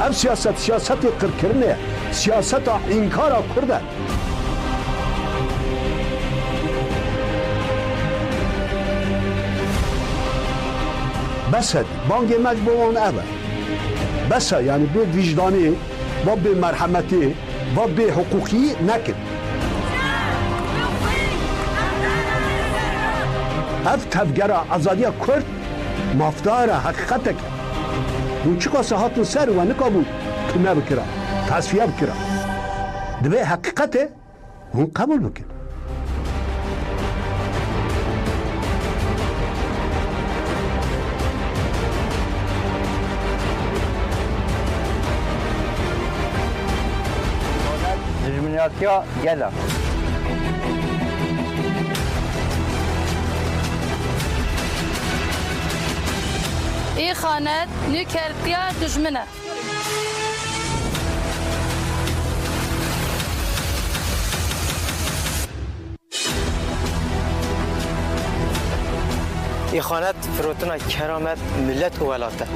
اف سیاست قرکرنه سیاست انکار کرده بس بانگ مجبوران اوه بس یعنی به وجدانی و به مرحمتی و به حقوقی نکن اف تفگر آزادی کرد مفتار حقیقت کرد اون چی کاسه هاتون سر و نکابود کمه بکره تصفیه بکره دبه حقیقته اون قبول بکن دجمناتیا گلا ای خانت نوکرتیا دجمنه إخانات فروتنا كرامة ملت ولاته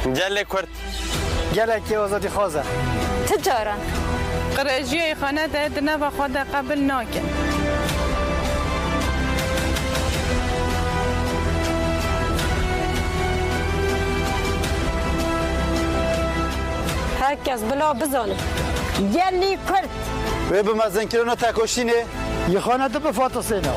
جل كرد جل كي وزادي خوزة تجارة قريجية إخانات عندنا بخوضة قبل ناكن هرکس بلا بزانه گلی کرد و به مزنکرون تکوشینه يخانات بفاتصينا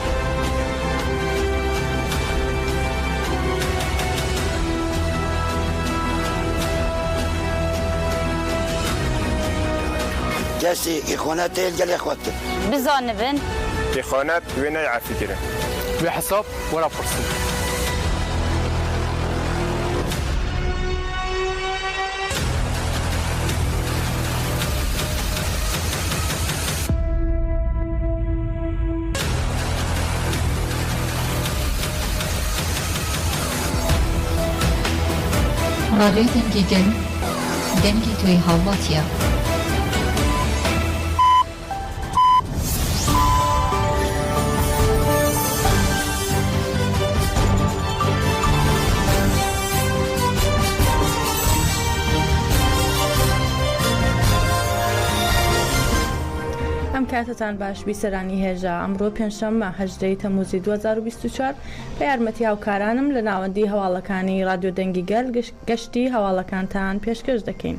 جالسي إخوانات الجل إخواتي بزانه بن إخوانات وين يعرف كده بحساب ولا فرصة رادیو دنگی گل دنگی توی هواتیا ئەم کاتتان باش بیسەرانی هێژە ئەمڕۆ پێنجشەممە 18 تەموزی 2024 بە یارمەتی هاوکارانم لە ناوەندی هەواڵەکانی رادیۆ دەنگی گەل گەشتی هەواڵەکانتان پێشکەش دەکەین.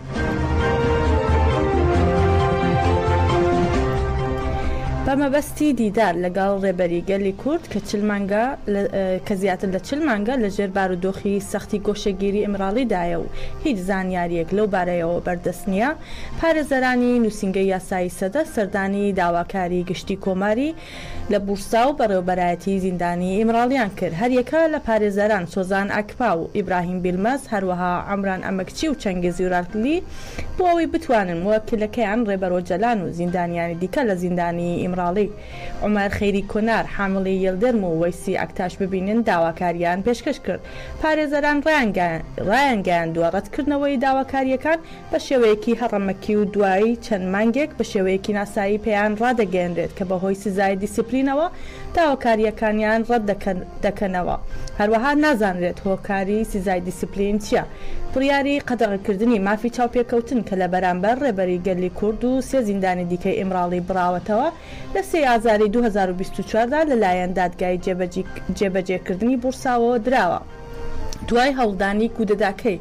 بەمەبەستی دیدار لەگەڵ ڕێبەری گەلی کورد کە زیاتر لە 40 مانگە لە ژێر بارودۆخی سەختی گۆشەگیری ئیمراڵیدایە و هیچ زانیاریەک لەو بارەیەوە بەردەست نییە پارێزەرانی نووسینگەی یاسایی سەدە سەردانی داواکاری گشتی کۆماری لە بورسا و بەڕێوەبەرایەتی زیندانی ئیمراڵیان کرد هەریەکە لە پارێزەران سۆزان ئاکپا و ئیبراهیم بیلمەز هەروەها عەمران ئەمەکچی و چەنگیز یوراتلی بۆ ئەوەی بتوانن موەکلەکەیان ڕێبەرۆ جەلان و زیندانیانی دیکە لە زیندانی ئیمراڵی عومەر خەیری کۆنار حامڵی یەلدەرم و وەیسی ئەکتاش ببینن داواکاریان پێشکەش کرد پارێزەران ڕایانگەیاندووە ڕەتکردنەوەی داواکاریەکان بە شێوەیەکی هەڕەمەکی و دوایی چەند مانگێک بە شێوەیەکی ناسایی پێیان ڕادەگەێنرێت کە بەهۆی سزای دیسیپلینەوە داواکاریەکانیان ڕەت دەکەنەوە هەروەها نازانرێت هۆکاری سزای دیسیپلین چییە بڕیاری قەدەغەکردنی مافی چاوپێکەوتن کە لە بەرامبەر ڕێبەری گەلی کورد و سێ زیندانی دیکەی ئیمراڵی بڕاوەتەوە لە 3 ئازاری 2024دا لەلایەن دادگای جێبەجێکردنی بورساوە دراوە دوای هەوڵدانی کودەداکەی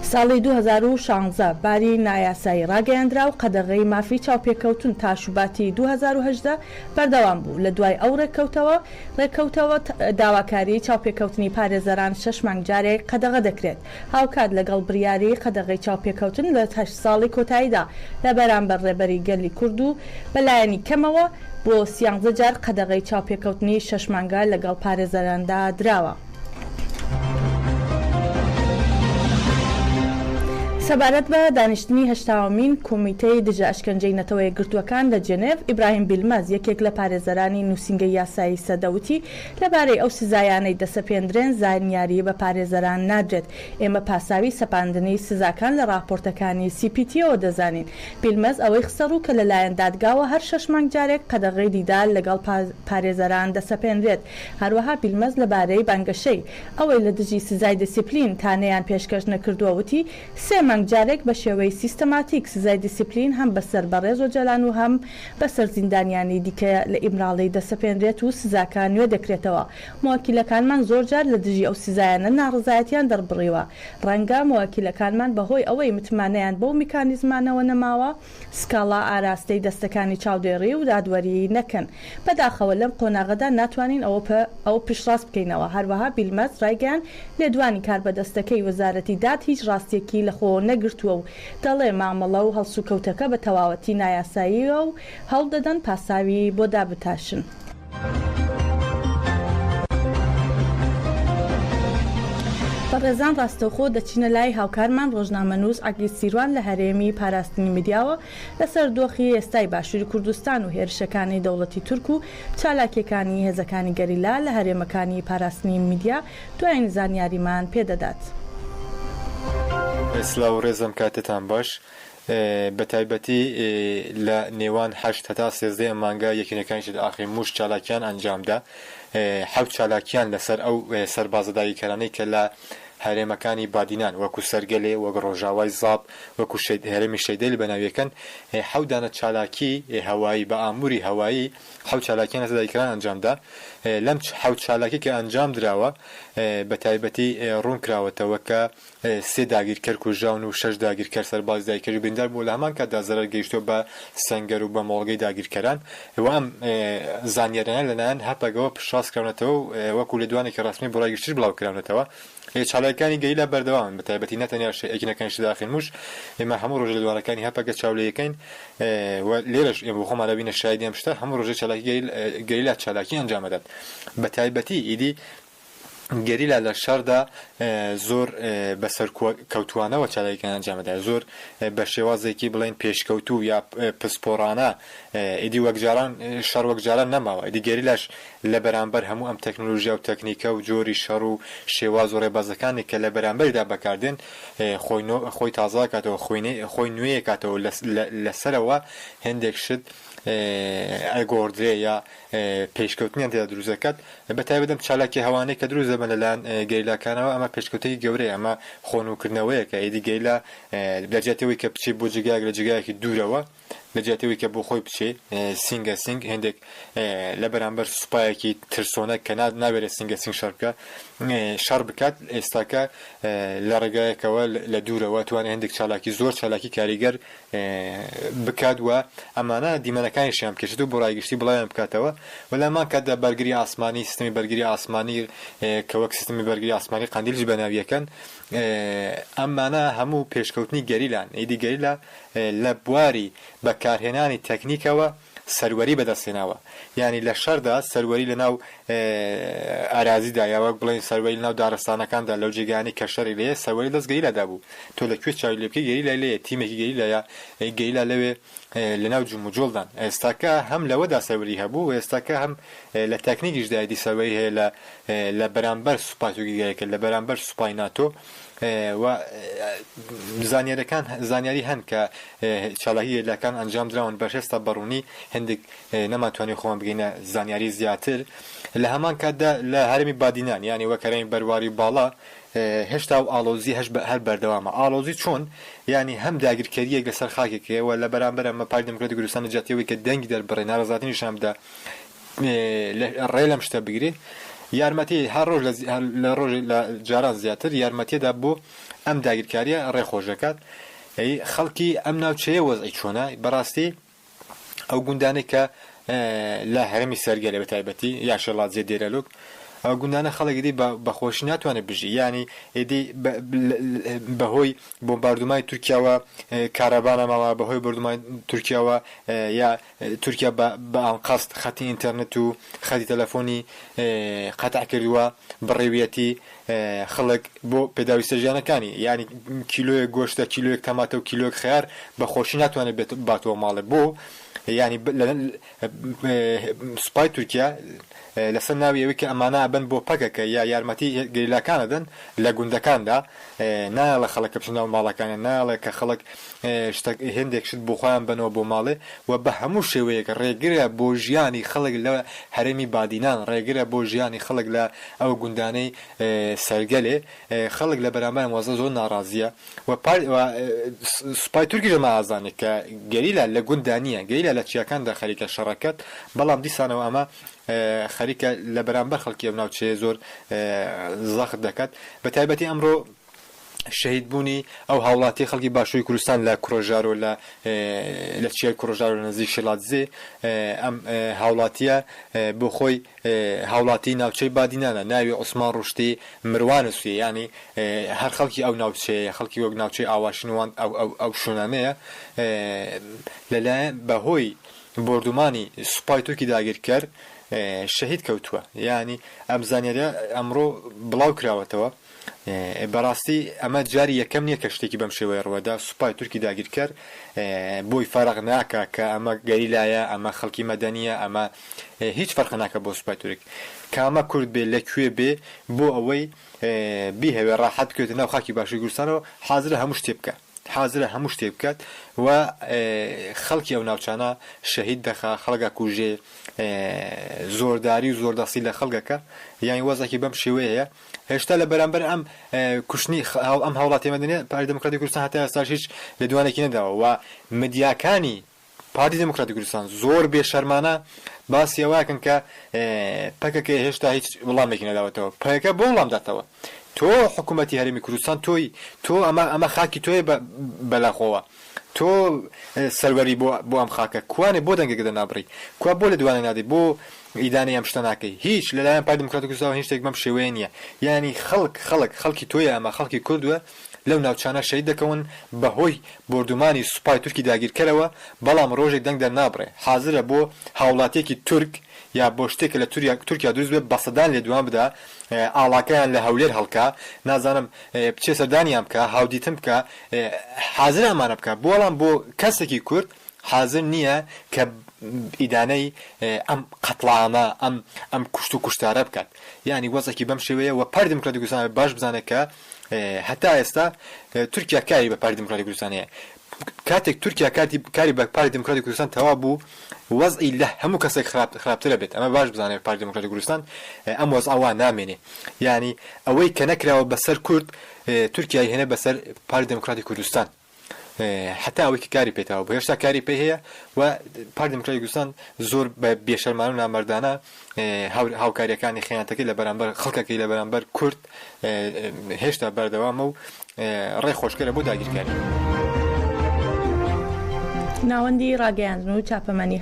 ساڵی 2016 باری نایاسایی ڕاگەیاندرا و قەدەغەی مافی چاوپێکەوتن تا شوباتی 2018 بەردەوام بوو لە دوای ئەو ڕێکەوتەوە داواکاری چاوپێکەوتنی پارێزەران 6 مانگ جارێک قەدەغە دەکرێت هاوکات لەگەڵ بڕیاری قەدەغەی چاوپێکەوتن لە 8 ساڵی کۆتاییدا لە بەرامبەر ڕێبەری گەلی کورد و بەلایەنی کەمەوە بۆ 13 جار قەدەغەی چاوپێکەوتنی 6 مانگە لەگەڵ پارێزەراندا دراوە سەبارەت بە دانیشتنی هەشتاوەمین کۆمیتەی دژە ئەشکەنجەی نەتەوە یەکگرتووەکان لە جێنێڤ، ئیبراهیم بیلمەز یەکێک لە پارێزەرانی نووسینگەی یاسایی سەدەوتی لەبارەی ئەو سزایانەی دەسەپێندرێن زانیاری بە پارێزەران نادرێت. ئێمە پاساوی سەپاندنی سزاکان لە راپۆرتەکانی CPTەوە دەزانین. بیلمەز ئەوەی خسەڕوو کە لەلایەن دادگاوە هەر 6 مانگ جارێک قەدەغەی دیدار لەگەڵ پارێزەران دەسەپێنرێت. هەروەها بیلمەز لەبارەی بانگەشەی ئەوەی لە دژی سزای دیسیپلین تانەیان پێشکەش نەکردووە وتی 3 مانگ جارێک بە شێوەی سیستەماتیک سزای دیسیپلین هەم بەسەر بەڕێز و جەلان و هەم بەسەر زیندانیانی دیکە لە ئیمراڵی دەسەپێنرێت و سزاکان نوێ دەکرێتەوە. مۆکیلەکانمان زۆر جار لە دژی ئەو سزایانە ناڕزایەتیان دەربڕیوە. ڕەنگە مۆکیلەکانمان بەهۆی ئەوەی متمانەیان بەو میکانیزمانەوە نەماوە سکاڵا ئاراستەی دەستەکانی چاودێڕی و دادوەری نەکەن. بەداخەوە لەم قۆناغەدا ناتوانین ئەو پشتڕاست بکەینەوە. هەروەها بیلمەز ڕایگەیان لێدوانی کاربەدەستەکەی وەزارەتی داد هیچ ڕاستیەکی لە خۆ نەگرتووە و دەڵێ مامەڵە و هەڵسوکەوتەکە بە تەواوەتی نایاساییە و هەڵدەدەن پاساوی بۆ دابتاشن. بەڕێزان ڕاستەوخۆ دەچینە لای هاوکارمان ڕۆژنامەنووس عەگری سیروان لە هەرێمی پاراستنی میدیاوە لەسەر دۆخی ئێستای باشووری کوردستان و هێرشەکانی دەوڵەتی تورک و چالاکیەکانی هێزەکانی گەریلا لە هەرێمەکانی پاراستنی میدیا دوای زانیاریمان پێدەدات. سلااو ڕێزم کاتتان باش. بە تایبەتی لە نێوان 8 هەتا 13 مانگە یەکینەکانیشت ئاخری موش چالاکیان ئەنجامدا. 7 چالاکیان لەسەر ئەو سەربازەداریکەرانەی کە لە هەرێمەکانی بادینان وەکو سەرگەلێ وەک ڕۆژاوای زاب وەکو هەرێمی شەیدەی بەناویەکەن 7 دانە چالاکی هەوایی بە ئاموری هەوایی 7 چالاکیان لەسەرداریکەران ئەنجامدا. لەم 7 چالاکی کە ئەنجام درراوە بە تایبەتی ڕوون کراوەتەوە کە 3 داگیرکەر کوژاون و 6 داگیرکەر سەرباز داگیرکەری بریندار بوو. لە هەمان کاتدا زەرەر گەیشتووە بە سەنگەر و بە مۆڵگەی داگیرکەران. ئەم زانیاریانە لەلایەن هەپەگەوە پشتڕاستکراونەتەوە وەکو لێدوانێکی ڕاستمی بۆ ڕایگەشتیش بڵاوکراونەتەوە. چالاکانی گەیلا بەردەوام بە تایبەتی نەتەنیا یەکینەکانیش داخل موش ئێمە هەموو ڕۆژە لێدوانەکانی هەپەگە چاولەیەکەین. لێرەش ئێمە بۆ خۆمان لەبینە شایدی ئەم شتە هەموو ڕۆژێ چالاکی گەریلا چالاکی ئەنجامەدات. بە تایبەتی ئیدی گەریلا لە شاردا زۆر بەسەر کەوتوانەوە چالاکیان ئەنجامەدا، زۆر بە شێوازێکی بڵێن پێشکەوتوو یا پسپۆڕانە ئیدی وەکجاران شەڕ وەکجاران نەماوە. ئیدی گەریلاش لە بەرامبەر هەموو ئەم تەکنۆلۆژیا و تەکنیکە و جۆری شەڕ و شێواز و ڕێبازەکانی کە لە بەرامبەردا بەکاردێن خۆی تازا کاتەوە خۆی نوێ کاتەوە لەسەرەوە هەندێک شت ئەگۆڕدرێ یا پێشکەوتنیان تێدا دروستەکات. بە تایبەتم چالاکی هەوانەی کە دروست دەبن لەلایەن گەریلاکانەوە ئەمە پێشکەوتەی گەورەیە، ئەمە خۆنوکردنەوەیە کە ئیدی گەریلا لەجێتەوەی کە بچێت بۆ جگایك لە جگایەکی دوورەوە لەجێتەوەی کە بۆ خۆی بچێ سینگە سینگ هەندێک لە بەرامبەر سوپایەکی ترسۆنە کە نابێت سینگە سینگ شەڕ بکات ئێستاکە لە ڕێگایەکەوە لە دوورەوە توانێت هەندێک چالاکی زۆر چالاکی کاریگەر بکات وە ئەمانە دیمەنەکانیشیان کێشێت و بۆ ڕایگەشتی بڵاویان بکاتەوە. وەلامان کاتدا بەرگری ئاسمانی سیستمی بەرگری ئاسمانی کە وەک سیستمی بەرگری ئاسمانی قەندیلش بەناویەکەن ئەمانە هەموو پێشکەوتنی گەریلان. ئیدی گەریلا لە بواری بەکارهێنانی تەکنیکەوە سەروەری بەدەستێناوە، یعنی لە شەردا سەروەری لە ناو ئارازیدا یاوە بڵێن سەروەری لە ناو دارستانەکاندا لەو جێگانی کە شەڕی لێ سەروەری دەست گەریلادا بوو. تۆ لەکوێ چاوی لێ بکەی گەریلا لێیە، تیمێکی گەریلایە گەریلا لەوێ لە ناو جوموجۆڵدان. ئێستاکە هەم لەوەدا سەروەری هەبوو، ئێستاکە هەم لە تەکنیکیشدا دی سەروەری هەیە لە بەرامبەر سوپای تۆگیگایەکە لە بەرامبەر سوپای ناتۆ و زانیاری هەن کە چالاکی گەریلاکان ئەنجام دراون بەشێستا بەڕوونی هەندێک نەماتوانێت خۆمان بگەینە زانیاری زیاتر. لە هەمان کاتدا لە هەرێمی بادینان یعنی وەک هەرێمی بەرواری باڵا هێشتا و ئالۆزی هەر بەردەوامە. ئالۆزی چۆن یعنی هەم داگیرکاریەک لەسەر خاکێکەوە لە بەرامبەر ئەمە پارتی دموکراتی کوردستان نەجاتیەوەی کە دەنگی دەربڕێ ناڕەزاتنی شام بدە ڕێ لەم شتە بگرێ. یارمەتی هەر ڕۆژ لە ڕۆژ لە جاران زیاتر یارمەتیدا بۆ ئەم داگیرکاریە ڕێخۆشەکات. خەڵکی ئەم ناوچەیە وەزعی چۆنە بەڕاستی ئەو گوندانێک کە لە هەرێمی سەرگەلێ بە تایبەتی یا شەڵات زێ دێرەلوک ئەو گوندانە خەڵکی بەخۆشی ناتوانێت بژی ینی ئێدی بەهۆی بۆمباردومای تورکیاوە کارەبانە ماوە بەهۆی بردومای تورکیاوە یا تورکیا بە ئەنقەست خەتی ئینتەرنێت و خەتی تەلەفۆنی قەتع کردووە بڕێویەتی خەڵک بۆ پێداویستە ژیانەکانی ینی کیلۆیەک گۆشتە کیلۆیەک تەماتە و کیلۆیەک خیار بەخۆشی ناتوانێت باتەوە ماڵێ بۆ ینی سوپای تورکیا لەسەر ناوی ئەوەی کە ئەمانە ئەبن بۆ پەکەکە یا یارمەتی گەریلاکانەدەن لە گوندەکاندا ناڵە خەڵک بچنە ناو ماڵەکانە ناڵێ کە خەڵک هێندێک شت بۆ خۆیان بنەوە بۆ ماڵێ و بە هەموو شێوەیەک ڕێگرە بۆ ژیانی خەڵک لە هەرێمی بادینان ڕێگرە بۆ ژیانی خەڵک لە ئەو گوندانەی سەرگەلێ خەڵک لە بەرامبەر وەزە زۆر ناڕازیە و سوپای تورکیش ئازانێت کە گەریلا لە گوندانیە گەریلا لە چیاکاندا خەریکە شەڕەکەت بەڵام دیسانەوە ئەمە خەریکە لە بەرامبەر خەڵکی ئەم ناوچەیە زۆر زەخت دەکات بە تایبەتی ئەمڕۆ شەهید بوونی ئەو هاوڵاتی خەڵکی باشووری کوردستان لە کوڕۆژار و لە چیای کوڕۆژار و نزیک شێڵاتزێ ئەم هاوڵاتیە بۆ خۆی هاوڵاتی ناوچەی بادینانە ناوی عوسمان ڕوشتی مروان سوێ ینی هەر خەڵکی ئەو ناوچەیە خەڵکی وەک ناوچەی ئاواشنوان ئەو شوونانەیە لەلایەن بەهۆی بردومانی سوپای تورکی داگیرکرد شەهید کەوتووە ینی ئەم زانیاریە ئەمڕۆ بڵاو کراوەتەوە بەڕاستی ئەمە جاری یەکەم نییە کە شتێکی بەم شێوەیە ڕوەدا سوپای تورکی داگیرکرد بۆی فەرق ناکە کە ئەمە گەریلایە ئەمە خەڵکی مەدەنیە ئەمە هیچ فەرق ناکە بۆ سوپای تورک کە ئەمە کورد بێ لەکوێ بێ بۆ ئەوەی بیهێوێ ڕاحەت بکەوێتە ناو خاکی باشووری کوردستانەوە حازرە هەموو شتێ بکە حازرە هەموو شتێ بکات و خەڵکی ئەو ناوچانە شەهید دەخا خەڵگا کوژێ زۆرداری و زۆردەستی لە خەڵگەکە یانی وەزێکی بەم شێوەیە هێشتا لە بەرامبەر ئەم کوشتنی ئەم هاوڵاتی مەدەنیە پارتی دموکراتی کوردستان هەتا ئێستاش هیچ لە دوانێکی نەداوە و مدیاکانی پارتی دموکراتی کوردستان زۆر بێشەرمانە باسی ئەوەکەن کە پەکەکە هێشتا هیچ وەڵامێکی نەداوەتەوە پەکەکە بۆ وەڵام داتەوە تۆ حکوومەتی هەرێمی کوردستان تۆ ئەمە خاکی تۆی بەلاخۆوە تۆ سەروەری بۆ ئەم خاکە کوانێ بۆ دەنگێکە دەنابڕی کوا بۆ لە دوانێ نادی بۆ ئیدانەی ئەم شتە ناکەی هیچ لەلایەن پارتی دموکراتی کوردستان هیچ شتێک بەم شێوەیە نییە ینی خەڵکی تۆیە ئەمە خەڵکی کوردووە لەو ناوچانە شەهید دەکەون بەهۆی بردومانی سوپای تورکی داگیرکەرەوە بەڵام ڕۆژێک دەنگ دەرنابڕێ حازرە بۆ هاوڵاتیەکی تورک یا بۆ شتێکە لە تورکیا دروست بێ بەسەدان لێ دوان بدا ئاڵاکەیان لە هەولێر هەڵکا نازانم بچێ سەردانیان بکە هاودیتم بکە حازر ئەمانە بکە بۆڵام بۆ کەسێکی کورد حازر نییە کە ئیدانەی ئەم قەتڵانە ئەم کوشت و کوشتارە بکات ینی وەزێکی بەم شێوەیە و پارتی دموکراتی کوردستان باش بزانێت کە هەتا ئێستا تورکیا کاری بە پارتی دموکراتی کوردستانەیە کاتێک تورکیا کاری بە پارتی دموکراتی کوردستان تەوا بوو وەزئی لە هەموو کەسێک خراپترە بێت ئەمە باش بزانێت پارتی دموکراتی کوردستان ئەم وەزئەوە نامێنێ ینی ئەوەی کە نەکراوە بەسەر کورد تورکیای هێنە بەسەر پارتی دموکراتی کوردستان حتا ئەوەی کاری پێێتەوە بۆ هێشتا کاری پێ هەیە و پارتی دموکراتی کوردستان زۆر بە بێشەرمان و نامەردانە هاوکاریەکانی خەیانەتەکەی لە بەرامبەر خەڵکەکەی لە بەرامبەر کورد هێشتا بەردەوامە و ڕێخۆشکەرە بۆ داگیرکاری ناوەندی ڕاگەیاندن و چاپەمەنی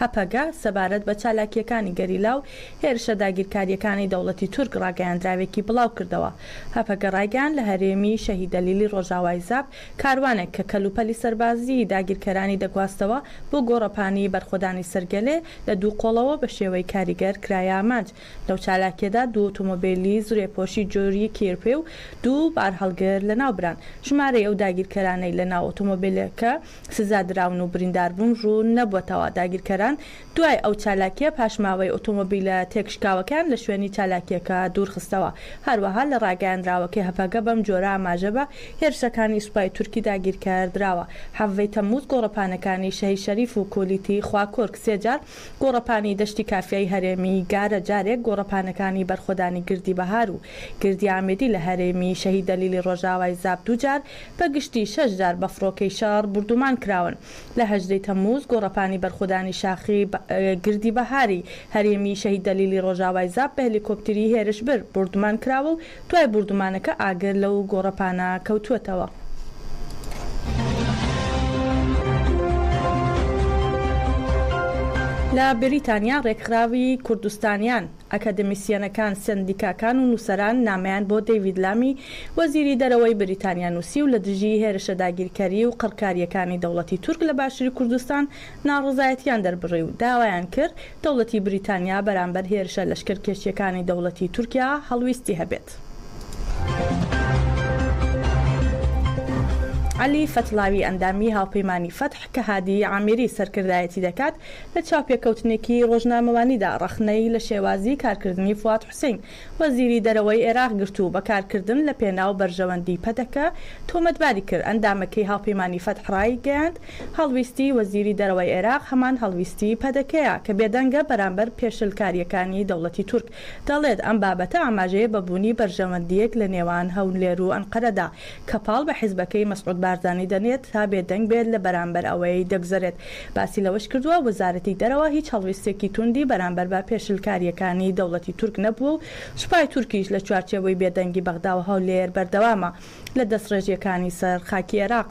هەپەگە سەبارەت بە چالاکیەکانی گەریلا و هێرشە داگیرکاریەکانی دەوڵەتی تورک ڕاگەیاندراوێکی بڵاو کردەوە هەپەگە ڕاگەیان لە هەرێمی شەهید دەلیلی ڕۆژاوای زاب کاروانێک کە کەلوپەلی سەربازی داگیرکەرانی دەگواستەوە بۆ گۆڕەپانی بەرخۆدانی سەرگەلێ لە دوو قۆڵەوە بە شێوەی کاریگەر کرایە ئامانج لەو چالاکیەدا دوو ئۆتۆمۆبیلی زورێپۆشی جۆری کێرپێ و دوو بار هەڵگر لە ناوبران ژمارەی ئەو داگیرکەرانەی لە ناو ئۆتۆمۆبیلەکە سزادرا و برینداربوون ڕوو نەبووەتەوە داگیرکەران دوای ئەو چالاکیە پاشماوەی ئۆتۆمۆبیلە تێکشکاوەکان لە شوێنی چالاکیەکە دوورخستەوە هەروەها لە ڕاگەیاندراوەکەی هەپەگە بەم جۆرە ئاماژە بە هێرشەکانی سوپای تورکی داگیرکردراوە هەڤەی تەمووز گۆڕەپانەکانی شەهید شەریف و کۆلیتی خواکۆرک سێجار گۆڕەپانی دەشتی کافیای هەرێمی گارە جارێک گۆڕەپانەکانی بەرخۆدانی گردی بەهار و گردی ئامێدی لە هەرێمی شەهید دەلیلی ڕۆژاوای زاب دووجار بە گشتی 6 جار بە فڕۆکەی شار بردومان کراون لە هەژدەی تەمووز گۆڕەپانی بەرخۆدانی شاخی گردی بەهاری هەرێمی شەهید دەلیلی ڕۆژاوای زاب بە هێلیکۆپتری هێرشبر بردومان کراوە و دوای بردومانەکە ئاگر لەو گۆڕەپانە کەوتووەتەوە. لە بریتانیا ڕێکخراوی کوردستانیان ئەکادمیسیەنەکان سندیکاکان و نووسەران نامەیان بۆ دەیڤید لامی وەزیری دەرەوەی بریتانیا نووسی و لە دژی هێرشە داگیرکاری و قڕکاریەکانی دەوڵەتی تورک لە باشووری کوردستان ناڕزایەتیان دەربڕی و داوایان کرد دەوڵەتی بریتانیا بەرامبەر هێرشە لەشکرکێشیەکانی دەوڵەتی تورکیا هەڵویستی هەبێت. علی فتلاوی ئەندامی هاوپەیمانی فتح کە هادی عامیری سەرکردایەتی دەکات لە چاوپێکەوتنێکی ڕۆژنامەوانیدا ڕەخنەی لە شێوازی کارکردنی فواد حوسێن وەزیری دەرەوەی عێراق گرت و بەکارکردن لە پێناو بەرژەوەندی پەتەکە تۆمەتباری کرد. ئەندامەکەی هاوپەیمانی فتح ڕای گەیاند هەڵویستی وەزیری دەرەوەی عێراق هەمان هەڵویستی پەتەکەیە کە بێدەنگە بەرامبەر پێشلکاریەکانی دەوڵەتی تورک. دەڵێت ئەم بابەتە ئاماژەیە بەبوونی بەرژەوەندیەک لە نێوان هەولێر و ئەنقەرەدا کە پاڵ بە حیزبەکەی مەسعود بارزانی دەنێت تا بێدەنگ بێت لە بەرامبەر ئەوەی دەگزەرێت. باسی لەوەش کردووە وەزارەتی دەرەوە هیچ هەڵویستێکی توندی بەرامبەر بە پێشلکاریەکانی دەوڵەتی تورک نەبووە و سوپای تورکیش لە چوارچێوەی بێدەنگی بەغدا و هەولێر بەردەوامە لە دەستڕێژیەکانی سەر خاکی عێراق.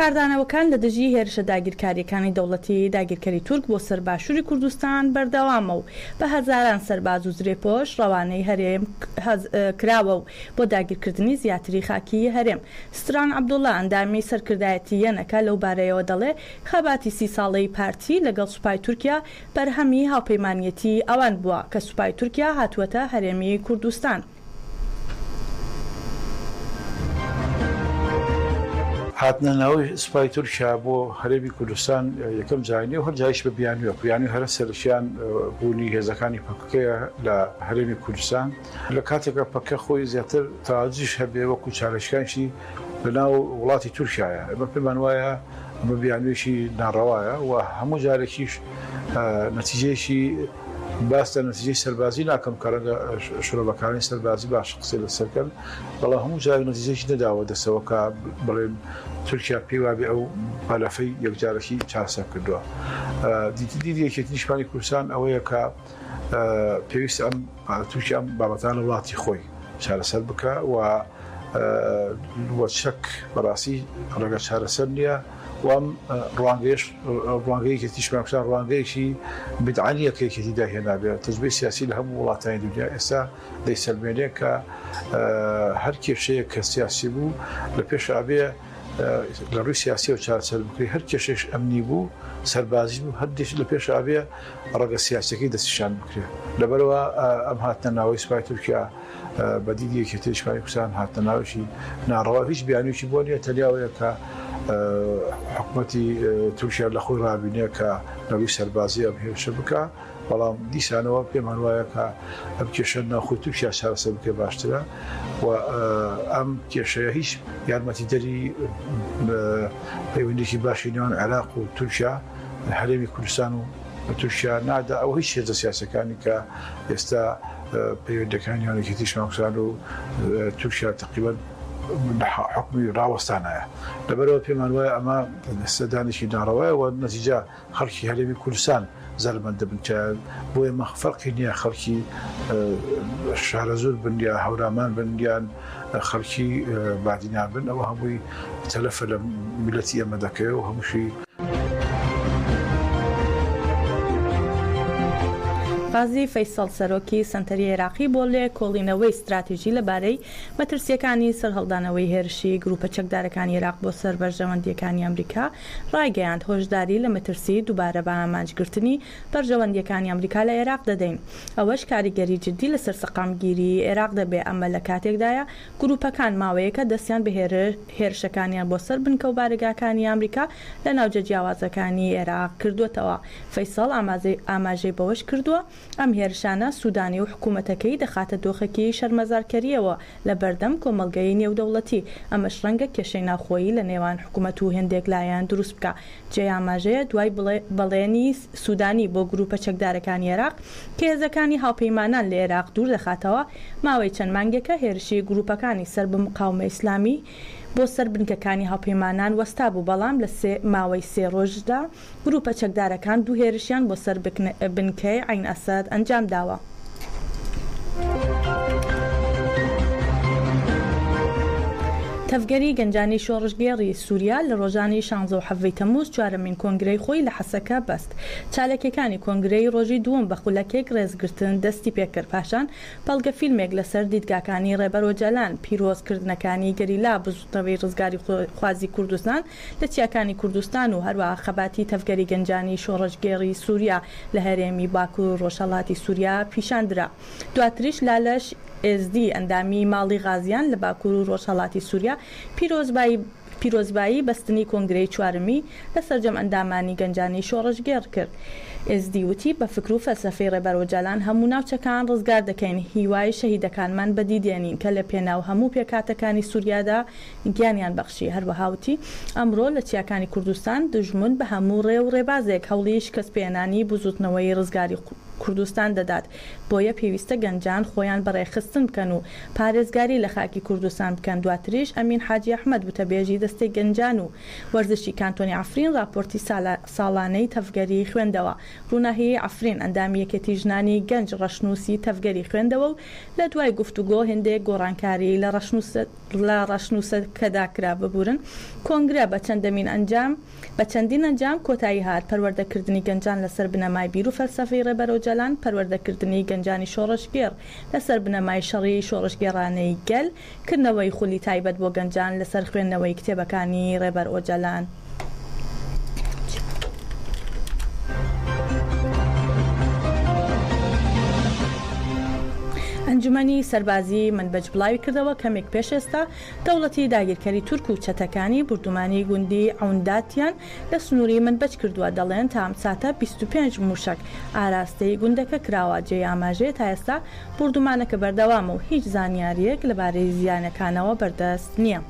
کاردانەوەکان لە دژی هێرشە داگیرکاریەکانی دەوڵەتی داگیرکاری تورک بۆ سەر باشووری کوردستان بەردەوامە و بە هەزاران سەرباز و زرێپۆش ڕەوانەی هەرێم کراوە و بۆ داگیرکردنی زیاتری خاکی هەرێم. ستران عەبدوڵڵا ئەندامی سەرکردایەتی یەنەکە لەو بارەیەوە دەڵێ خەباتی 30 ساڵەی پارتی لەگەڵ سوپای تورکیا بەرهەمی هاوپەیمانیەتی ئەوان بووە کە سوپای تورکیا هاتووەتە هەرێمی کوردستان. هاتنە ناوی سوپای تورکیا بۆ هەرێمی کوردستان یەکەم جارنی و هەرجایش بە بیانوی هەرە سەرشیان بوونی هێزەکانی پەکەکەیە لە هەرێمی کوردستان لە کاتێکە پەکە خۆی زیاتر تاجیش هەبێ وەکو چارەشکانشی لەناو وڵاتی تورکیایە. ئەمە پێمان وایە ئەمە بیانوێشی ناڕەوایە و هەموو جارێکیش نەتیجەیەشی باستە نەتیجەی سەربازی ناکەم کە ڕەنگە شۆڕەبەکانی سەربازی باش قسەی لەسەرکەن بەڵام هەموو جارێک نەتیجەیەکی نەداوە دەستەوە کە بڵێن تورکیا پێی وابێ ئەو پەلەفەی یەکجارێکی چاسە کردووە. دیدی یەکێتی نیشتمانی کوردستان ئەوەیە کە پێویستە ئەم تورکیا ئەم بابەتان لە وڵاتی خۆی چارەسەر بکە و وەچەک بەڕاستی ڕێگە چارەسەر نییە وام ڕوانگەیەکی تیشمان کوردستان ڕوانگەیەکی بدعانیە کە یەکێتی داهێنابێت تەجربەی سیاسی لە هەموو وڵاتانی دنیا ئێستا دەیسەلمێنێ کە هەر کێشەیە کە سیاسی بوو لە پێش ئابێ لە ڕووی سیاسی و چارەسەر بکرێت هەر کێشەش ئەمنی بوو سەربازی بوو هەردێک لە پێش ئابێ ڕێگە سیاسەکەی دەستیشان بکرێت. لەبەرەوە ئەم هاتنە ناوەی سوپای تورکیا بە دیدی یەکێتی نیشتمانی کوردستان هاتنە ناوێکی ناڕەوا هیچ بیانوێکی بۆ نییە تەنیاوەیە کە حکوومەتی تورکیا لە خۆی ڕابینێ کە نەوەی سەربازی ئەم هێرشە بکە بەڵام دیسانەوە پێمان وایە کە ئەم کێشە ناوخۆی تورکیا چارەسەر بکە باشترە و ئەم کێشەیە هیچ یارمەتی دەری پەیوەندێکی باشی نێوان عێراق و تورکیا هەرێمی کوردستان و تورکیا نادا ئەوە هیچ هێزە سیاسەکانی کە ئێستا پەیوەندەکانی یەکێتی نیشتمانی کوردستان و تورکیا تقریباً حکمی ڕاوەستانایە. لەبەرەوە پێمان وایە ئەمە سەدانێکی ناڕەوایە و نەتیجە خەڵکی هەرێمی کوردستان زەرمەندە بن بۆ ئێمە فەرقی نییە خەڵکی شارە زۆر بن یا هەورامان بن یان خەڵکی بادینان بن ئەوە هەمووی تەلەفە لە میلەتی ئێمە دەکەوێت و هەمووشی قازی فەیسەڵ سەرۆکی سەنتەری عێراقی بۆ لێ کۆڵینەوەی استراتیژی لەبارەی مەترسیەکانی سەرهەڵدانەوەی هێرشی گروپە چەکدارەکانی عێراق بۆ سەر بەرژەوەندیەکانی ئەمریکا ڕایگەیاند هۆشداری لە مەترسی دووبارە بە ئامانجگرتنی بەرژەوەندیەکانی ئەمریکا لە عێراق دەدەین. ئەوەش کاریگەری جدی لەسەر سەقامگیری عێراق دەبێ ئەمە لە کاتێکدایە گروپەکان ماوەیەکە دەستیان بە هێرشەکانیان بۆ سەر بنکە و بارگاکانی ئەمریکا لە ناوجە جیاوازەکانی عێراق کردوێتەوە. فەیسەڵ ئاماژەی بەوەش کردووە ئەم هێرشانە سوودانی و حکوومەتەکەی دەخاتە دۆخێکی شەرمەزارکەریەوە لە بەردەم کۆمەڵگەی نێودەوڵەتی ئەمەش ڕەنگە کێشەی ناوخۆیی لە نێوان حکوومەت و هێندێک لایەن دروست بکە. جێ ئاماژەیە دوای بەڵێنی سوودانی بۆ گروپە چەکدارەکانی عێراق کە هێزەکانی هاوپەیمانان لە عێراق دوور دەخاتەوە ماوەی چەند مانگێکە هێرشی گروپەکانی سەر بە مقاومە ئیسلامی بۆ سەر بنکەکانی هاوپەیمانان وەستا بوو بەڵام لە ماوەی 3 ڕۆژدا گروپە چەکدارەکان دوو هێرشیان بۆ سەر بنکەی عین ئەسەد ئەنجام داوە. تەفگەری گەنجانی شۆڕژگێڕی سووریا لە ڕۆژانی 16 تەمموز چوارەمین کۆنگرەی خۆی لە حەسەکە بەست. چالەکەکانی کۆنگرەی ڕۆژی دووەم بە خولەکێک ڕێزگرتن دەستی پێکرد پاشان بەڵگە فیلمێک لەسەر دیدگاکانی ڕێبەرۆجەلان پیرۆزکردنەکانی گەریلا بزوتەوەی ڕزگاری خوازی کوردستان لە چیاکانی کوردستان و هەروەها خەباتی تەفگەری گەنجانی شۆڕژگێڕی سووریا لە هەرێمی باکوور و ڕۆژهەڵاتی سووریا پیشاندرا. دواتریش لالەش SD ئەندامی ماڵی غازیان لە باکوور و ڕۆژهەڵاتی سووریا پیرۆزبایی بەستنی کۆنگرەی چوارمی لە سەرجەم ئەندامانی گەنجانی شۆڕژگێڕ کرد. SD وتی بە فکر و فەلسەفەی ڕێبەرۆجەلان هەموو ناوچەکان ڕزگار دەکەین هیوای شەهیدەکانمان بەدیدێنین کە لە پێناو هەموو پێکاتەکانی سووریادا گیانیان بەخشی. هەروەهاوتی ئەمڕۆ لە چیاکانی کوردستان دژمن بە هەموو ڕێ و ڕێبازێک هەوڵی شکەستپێنانی بزوتنەوەی ڕزگاری کوردستان دەدات بۆیە پێویستە گەنجان خۆیان بەڕێخستن بکەن و پارێزگاری لە خاکی کوردستان بکەن. دواتریش ئەمین حاجی ئەحمەد وتەبێژی دەستەی گەنجان و وەرزشی کانتۆنی عەفرین راپۆرتی ساڵانەی تەفگەری خوێندەوە. ڕووناهی عەفرین ئەندامی یەکێتی ژنانی گەنج ڕەشنووسی تەفگەری خوێندەوە و لە دوای گفتوگۆ هێندێک گۆڕانکاری لە ڕەشنووسەکەدا کرا. ببورن کۆنگرە بە چەندین ئەنجام کۆتایی هات پەروەردەکردنی گەنجان لەسەر بنەمای بیر و فەلسەفەی ڕێبەرۆجەلان، پەروەردەکردنی گەنجانی شۆڕژگێڕ لەسەر بنەمای شەڕی شۆڕژگێڕانەی گەل، کردنەوەی خولی تایبەت بۆ گەنجان لەسەر خوێندنەوەی کتێبەکانی ڕێبەرئۆجەلان. ئەنجومەنی سەربازی منبەج بڵاوی کردەوە کەمێک پێش ئێستا دەوڵەتی داگیرکەری تورک و چەتەکانی بردومانی گوندی عەونداتیان لە سنووری منبەج کردووە. دەڵێن تا ئەم ساتە 25 موشک ئاراستەی گوندەکە کراوە. جێ ئاماژەیە تا ئێستا بردومانەکە بەردەوامە و هیچ زانیاریەک لەبارەی زیانەکانەوە بەردەست نییە.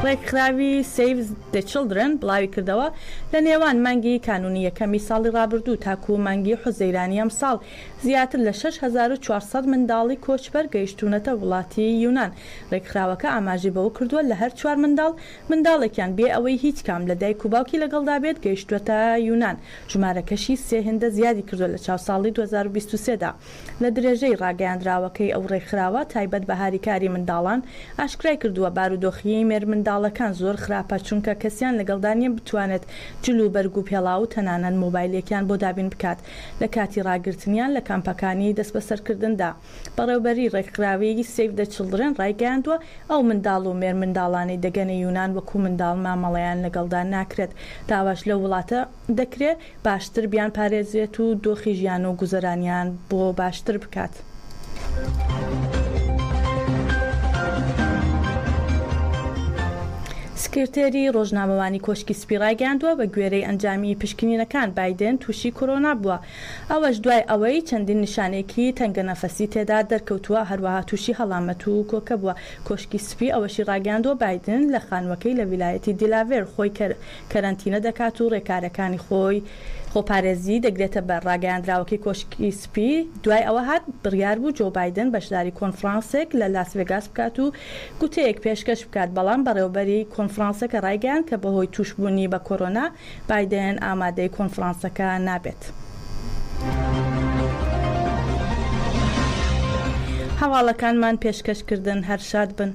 ڕێکخراوی Save the Children بڵاوی کردەوە لە نێوان مانگی کانونی یەکەمی ساڵی ڕابردوو تاکو و مانگی حوزەیرانی ئەم ساڵ زیاتر لە 6400 منداڵی کۆچبەر گەیشتونەتە وڵاتی یونان. ڕێکخراوەکە ئاماژی بەوە کردووە لە هەر 4 منداڵێکیان بێ ئەوەی هیچ کام لە دایک و باوکی لەگەڵدا بێت گەیشتوەتە یونان. ژمارەکەشی 3 هێندە زیادی کردووە لە چاو ساڵی 2023دا. لە درێژەی ڕاگەیاندراوەکەی ئەو ڕێکخراوە تایبەت بە هاریکاری منداڵان ئاشکرای کردووە بارودۆخی مێر منداڵەکان زۆر خراپە چونکە کەسیان لەگەڵدانیە بتوانێت جلو بەرگ و پێڵا و تەنانەت مۆبایلێکیان بۆ دابین بکات لە کاتی ڕاگررتنیان لە کامپەکانی دەست بەسەرکردندا. بەڕێوبەری ڕێکخراوەیەکی Save the Children ڕایگەیاندووە ئەو منداڵ و مێر منداڵانی دەگەنە یونان وەکو منداڵ مامەڵەیان لەگەڵدا ناکرێت. داواش لە وڵاتە دەکرێت باشتر بیان پارێزێت و دۆخی ژیان و گوزەرانیان بۆ باشتر بکات. سکرتێری ڕۆژنامەوانی کۆشکی سپی ڕایگەیاندووە بە گوێرەی ئەنجامی پشکنینەکان بایدن تووشی کۆرۆنا بووە. ئەوەش دوای ئەوەی چەندین نیشانێکی تەنگە نەفەسی تێدا دەرکەوتووە هەروەها تووشی هەڵامەت و کۆکە بووە. کۆشکی سپی ئەوەشی ڕاگەیاندووە بایدن لە خانوەکەی لە ویلایەتی دیلاڤێر خۆی کەرەنتینە دەکات و ڕێکارەکانی خۆی خۆپارێزی دەگرێتە بەر. ڕاگەیاندراوەکەی کۆشکی سپی دوای ئەوە هات بڕیار بوو جۆ بایدن بەشداری کۆنفرانسێک لە لاس ڤێگاس بکات و گوتەیەک پێشکەش بکات، بەڵام بەڕێوەبەری کۆنفرانسەکە ڕایگەیاند کە بەهۆی توشبوونی بە کۆرۆنا بایدن ئامادەی کۆنفرانسەکە نابێت. هەواڵەکانمان پێشکەشکردن هەر شاد بن.